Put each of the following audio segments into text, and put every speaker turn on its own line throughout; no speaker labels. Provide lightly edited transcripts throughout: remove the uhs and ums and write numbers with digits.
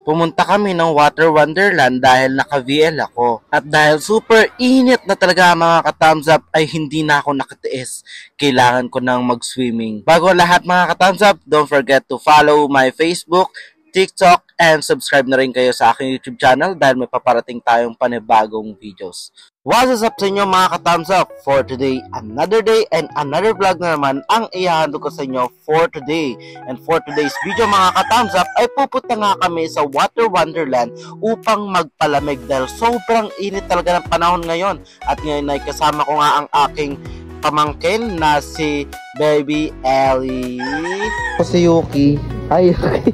pumunta kami ng Water Wonderland dahil naka-VL ako. At dahil super init na talaga mga ka-thumbs up ay hindi na ako nakatiis. Kailangan ko nang mag-swimming. Bago lahat mga ka-thumbs up, don't forget to follow my Facebook, TikTok, and subscribe na rin kayo sa aking YouTube channel dahil may paparating tayong panibagong videos. What's up sa inyo mga ka-thumbs up? For today, another day and another vlog na naman ang ihahandog ko sa inyo for today. And for today's video mga ka-thumbs up ay pupunta nga kami sa Water Wonderland upang magpalamig dahil sobrang init talaga ng panahon ngayon. At ngayon ay kasama ko nga ang aking pamangkin na si Baby Ellie.
Ako si Yuki. Ay, Yuki.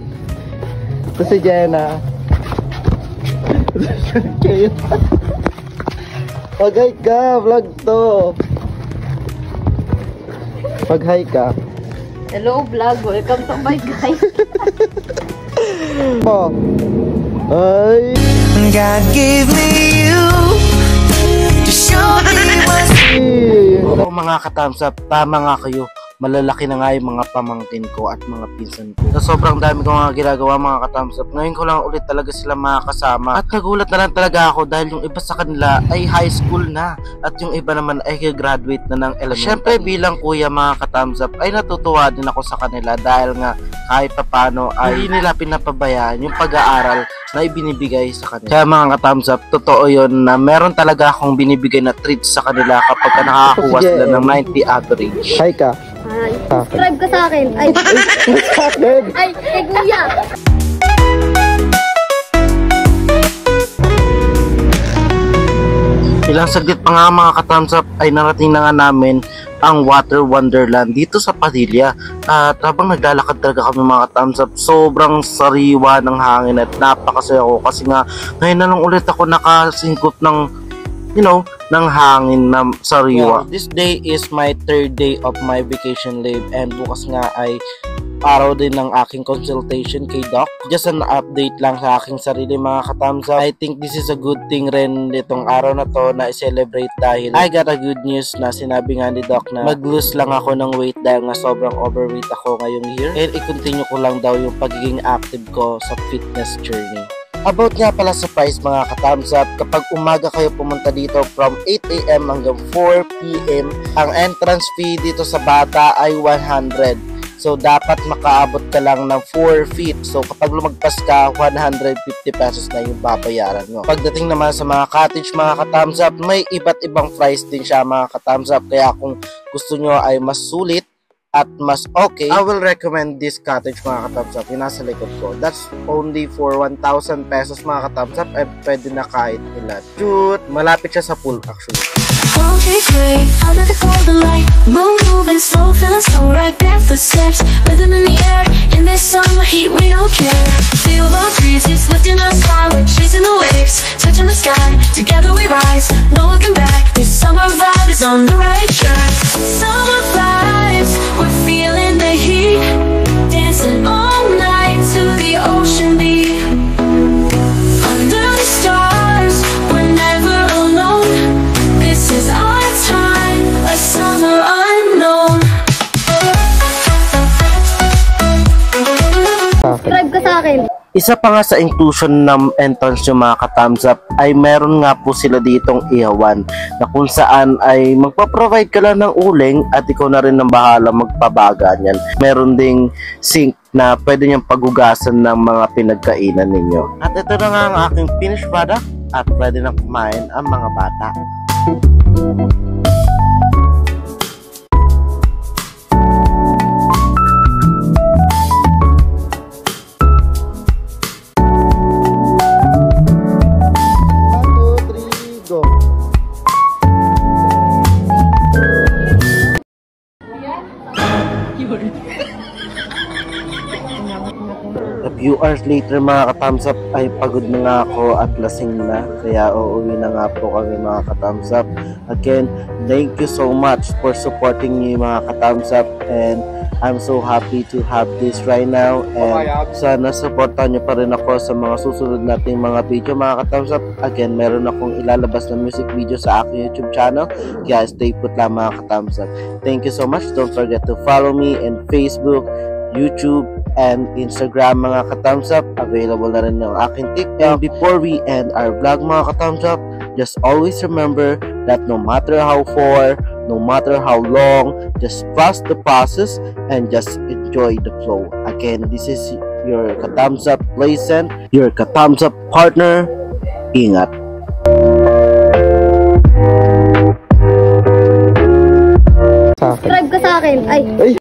Ito si Jenna. Pag-hi ka, vlog to. Pag-hi ka.
Hello vlog, welcome to my guys.
Oh. Ay.
God gave me you to show me what's
Oo mga ka-thumbs up, tama nga kayo. Malalaki na nga yung mga pamangkin ko at mga pinsan ko. Sa sobrang dami ko nga ginagawa mga ka-thumbs up, ngayon ko lang ulit talaga sila makakasama. At nagulat na lang talaga ako dahil yung iba sa kanila ay high school na at yung iba naman ay graduate na ng elementary. Siyempre bilang kuya mga ka-thumbs up ay natutuwa din ako sa kanila dahil nga kahit papano ay hindi nila pinapabayaan yung pag-aaral na ibinibigay sa kanila. Kaya mga ka-thumbs up, totoo yun na meron talaga akong binibigay na treats sa kanila kapag nakakakuha sila ng 90 average.
Hi ka.
Hi, subscribe ka sa akin. Ay, ay, kuya.
Ilang saglit pa nga mga ka-thumbs up ay narating na nga namin ang Water Wonderland dito sa Padilla. At habang naglalakad talaga kami mga ka-thumbs up, sobrang sariwa ng hangin at napakasaya ko kasi nga ngayon na lang ulit ako nakasingkot ng ng hangin na sariwa. Yeah, this day is my third day of my vacation leave and bukas nga ay araw din ng aking consultation kay Doc. Just an update lang sa aking sarili mga ka-thumbs up. I think this is a good thing rin nitong araw na to na i-celebrate dahil I got a good news na sinabi nga ni Doc na mag-lose lang ako ng weight dahil nga sobrang overweight ako ngayong year and i-continue ko lang daw yung pagiging active ko sa fitness journey. About nga pala sa price mga ka-thumbs up, kapag umaga kayo pumunta dito from 8 AM hanggang 4 PM, ang entrance fee dito sa bata ay 100. So dapat makaabot ka lang ng 4 feet. So kapag lumagpas ka, 150 pesos na yung babayaran mo. Pagdating naman sa mga cottage mga ka-thumbs up, may iba't ibang price din siya mga ka-thumbs up. Kaya kung gusto nyo ay mas sulit at mas okay, I will recommend this cottage mga ka-thumbs up. Yung nasa likod ko. That's only for 1,000 pesos mga ka-thumbs up. Eh, pwede na kahit ilan. Shoot! Malapit siya sa pool actually.
Okay, great. Under the golden light, moon moving slow, feeling so right there. Footsteps, rhythm in the air. In this summer heat, we don't care. Feel the breezes lifting us high, we're chasing the waves, touching the sky. Together we rise, no looking back. This summer vibe is on the right track. Summer vibes, we're feeling the heat, dancing all night to the ocean beat. Under the stars, we're never alone. This is our time, a summer unknown.
Subscribe ka sa akin.
Isa pa nga sa inclusion ng entrance yung mga ka-thumbs up ay meron nga po sila ditong ihawan na kung saan ay magpa-provide ka lang ng uling at ikaw na rin ang bahala magpabaga niyan. Meron ding sink na pwede niyang paghugasan ng mga pinagkainan ninyo. At ito na nga ang aking finished product at pwede na kumain ang mga bata. A few hours later mga ka-thumbs up ay pagod na nga ako at lasing na, kaya uuwi na nga po kami mga ka-thumbs up. Again, thank you so much for supporting me mga ka-thumbs up and I'm so happy to have this right now and sana supportan nyo pa rin ako sa mga susunod nating mga video mga ka-thumbs up. Again, meron akong ilalabas na music video sa aking YouTube channel, kaya stay put lang mga ka-thumbs up. Thank you so much. Don't forget to follow me in Facebook, YouTube, and Instagram mga ka-thumbs up. Available na rin yung aking TikTok. And before we end our vlog mga ka-thumbs up, just always remember that no matter how far, no matter how long, just trust the process and just enjoy the flow. Again, this is your ka-thumbs up Playcent, your ka-thumbs up partner. Ingat.
Sa akin.
Subscribe ka sa akin. Ay.